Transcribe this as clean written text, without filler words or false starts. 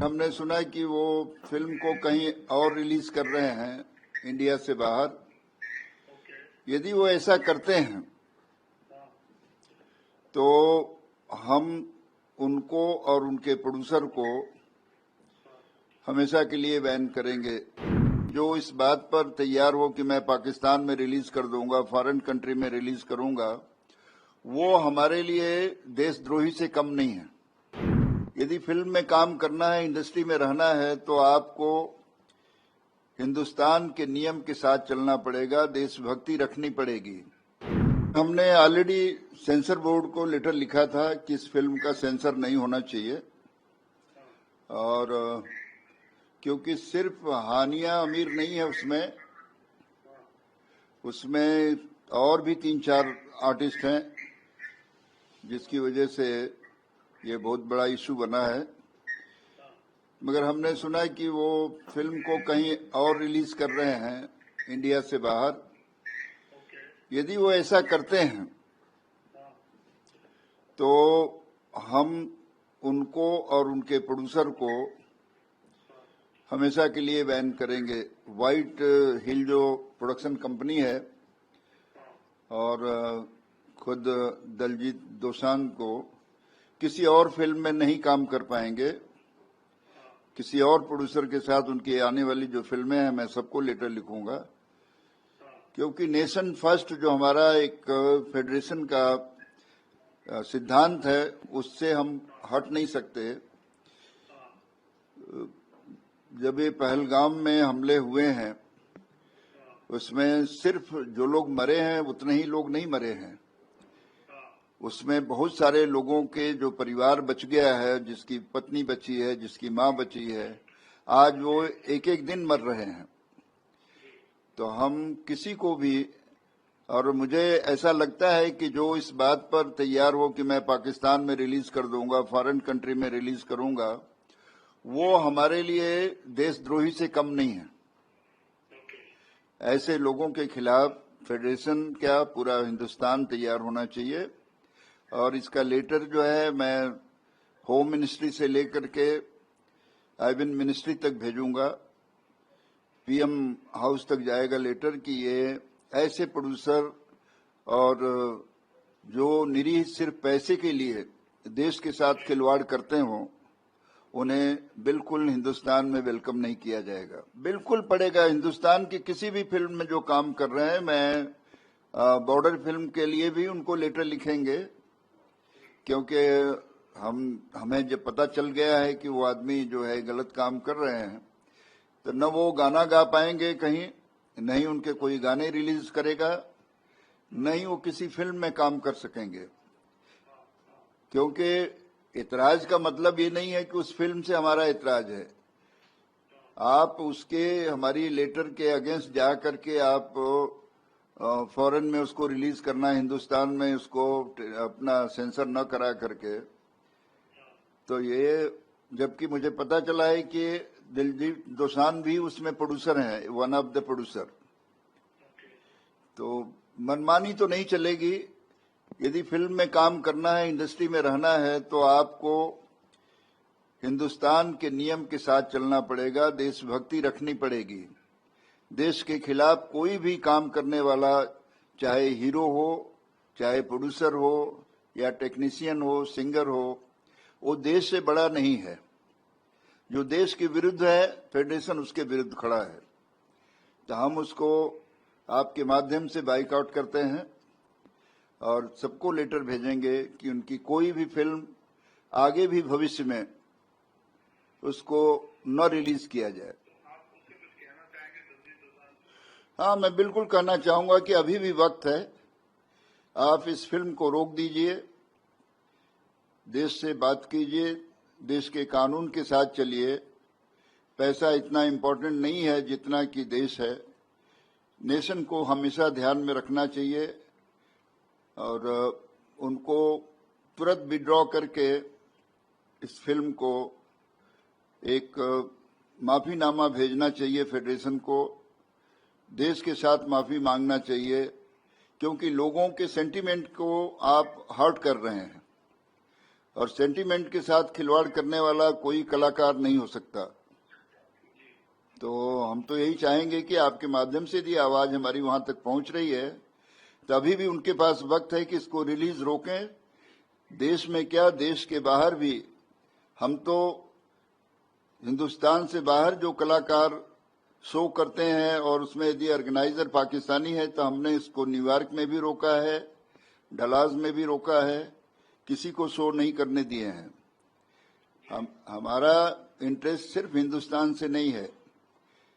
हमने सुना कि वो फिल्म को कहीं और रिलीज कर रहे हैं इंडिया से बाहर। यदि वो ऐसा करते हैं तो हम उनको और उनके प्रोड्यूसर को हमेशा के लिए बैन करेंगे। जो इस बात पर तैयार हो कि मैं पाकिस्तान में रिलीज कर दूंगा, फॉरेन कंट्री में रिलीज करूंगा, वो हमारे लिए देशद्रोही से कम नहीं है। यदि फिल्म में काम करना है, इंडस्ट्री में रहना है, तो आपको हिंदुस्तान के नियम के साथ चलना पड़ेगा, देशभक्ति रखनी पड़ेगी। हमने ऑलरेडी सेंसर बोर्ड को लेटर लिखा था कि इस फिल्म का सेंसर नहीं होना चाहिए, और क्योंकि सिर्फ हानिया अमीर नहीं है उसमें और भी 3-4 आर्टिस्ट हैं, जिसकी वजह से ये बहुत बड़ा इशू बना है। मगर हमने सुना कि वो फिल्म को कहीं और रिलीज कर रहे हैं इंडिया से बाहर। यदि वो ऐसा करते हैं तो हम उनको और उनके प्रोड्यूसर को हमेशा के लिए बैन करेंगे। व्हाइट हिल जो प्रोडक्शन कंपनी है, और खुद दलजीत दोसांझ को किसी और फिल्म में नहीं काम कर पाएंगे। किसी और प्रोड्यूसर के साथ उनकी आने वाली जो फिल्में हैं, मैं सबको लेटर लिखूंगा, क्योंकि नेशन फर्स्ट जो हमारा एक फेडरेशन का सिद्धांत है, उससे हम हट नहीं सकते। जब ये पहलगाम में हमले हुए हैं, उसमें सिर्फ जो लोग मरे हैं उतने ही लोग नहीं मरे हैं, उसमें बहुत सारे लोगों के जो परिवार बच गया है, जिसकी पत्नी बची है, जिसकी मां बची है, आज वो एक एक दिन मर रहे हैं। तो हम किसी को भी, और मुझे ऐसा लगता है कि जो इस बात पर तैयार हो कि मैं पाकिस्तान में रिलीज कर दूंगा, फॉरेन कंट्री में रिलीज करूंगा, वो हमारे लिए देशद्रोही से कम नहीं है। ऐसे लोगों के खिलाफ फेडरेशन क्या पूरा हिंदुस्तान तैयार होना चाहिए। और इसका लेटर जो है मैं होम मिनिस्ट्री से लेकर के आईबीएन मिनिस्ट्री तक भेजूंगा, पीएम हाउस तक जाएगा लेटर कि ये ऐसे प्रोड्यूसर और जो निरीह सिर्फ पैसे के लिए देश के साथ खिलवाड़ करते हों, उन्हें बिल्कुल हिंदुस्तान में वेलकम नहीं किया जाएगा। बिल्कुल पड़ेगा। हिंदुस्तान की किसी भी फिल्म में जो काम कर रहे हैं, मैं बॉर्डर फिल्म के लिए भी उनको लेटर लिखेंगे, क्योंकि हमें जब पता चल गया है कि वो आदमी जो है गलत काम कर रहे हैं, तो न वो गाना गा पाएंगे कहीं, नहीं उनके कोई गाने रिलीज करेगा, नहीं वो किसी फिल्म में काम कर सकेंगे। क्योंकि इतराज का मतलब ये नहीं है कि उस फिल्म से हमारा इतराज है। आप उसके हमारी लेटर के अगेंस्ट जा करके आप फॉरेन में उसको रिलीज करना, हिंदुस्तान में उसको अपना सेंसर न करा करके, तो ये, जबकि मुझे पता चला है कि दिलजीत दोसांझ भी उसमें प्रोड्यूसर हैं, वन ऑफ द प्रोड्यूसर। तो मनमानी तो नहीं चलेगी। यदि फिल्म में काम करना है, इंडस्ट्री में रहना है, तो आपको हिंदुस्तान के नियम के साथ चलना पड़ेगा, देशभक्ति रखनी पड़ेगी। देश के खिलाफ कोई भी काम करने वाला, चाहे हीरो हो, चाहे प्रोड्यूसर हो, या टेक्नीशियन हो, सिंगर हो, वो देश से बड़ा नहीं है। जो देश के विरुद्ध है, फेडरेशन उसके विरुद्ध खड़ा है। तो हम उसको आपके माध्यम से बाइकआउट करते हैं और सबको लेटर भेजेंगे कि उनकी कोई भी फिल्म आगे भी भविष्य में उसको न रिलीज किया जाए। हाँ, मैं बिल्कुल कहना चाहूंगा कि अभी भी वक्त है, आप इस फिल्म को रोक दीजिए, देश से बात कीजिए, देश के कानून के साथ चलिए। पैसा इतना इम्पोर्टेंट नहीं है जितना कि देश है। नेशन को हमेशा ध्यान में रखना चाहिए और उनको तुरंत विड्रॉ करके इस फिल्म को एक माफीनामा भेजना चाहिए फेडरेशन को, देश के साथ माफी मांगना चाहिए, क्योंकि लोगों के सेंटीमेंट को आप हर्ट कर रहे हैं। और सेंटीमेंट के साथ खिलवाड़ करने वाला कोई कलाकार नहीं हो सकता। तो हम तो यही चाहेंगे कि आपके माध्यम से यदि आवाज हमारी वहां तक पहुंच रही है तो अभी भी उनके पास वक्त है कि इसको रिलीज रोकें। देश में क्या, देश के बाहर भी हम तो हिंदुस्तान से बाहर जो कलाकार शो करते हैं और उसमें यदि ऑर्गेनाइजर पाकिस्तानी है तो हमने इसको न्यूयॉर्क में भी रोका है, डलास में भी रोका है, किसी को शो नहीं करने दिए हैं। हमारा इंटरेस्ट सिर्फ हिंदुस्तान से नहीं है,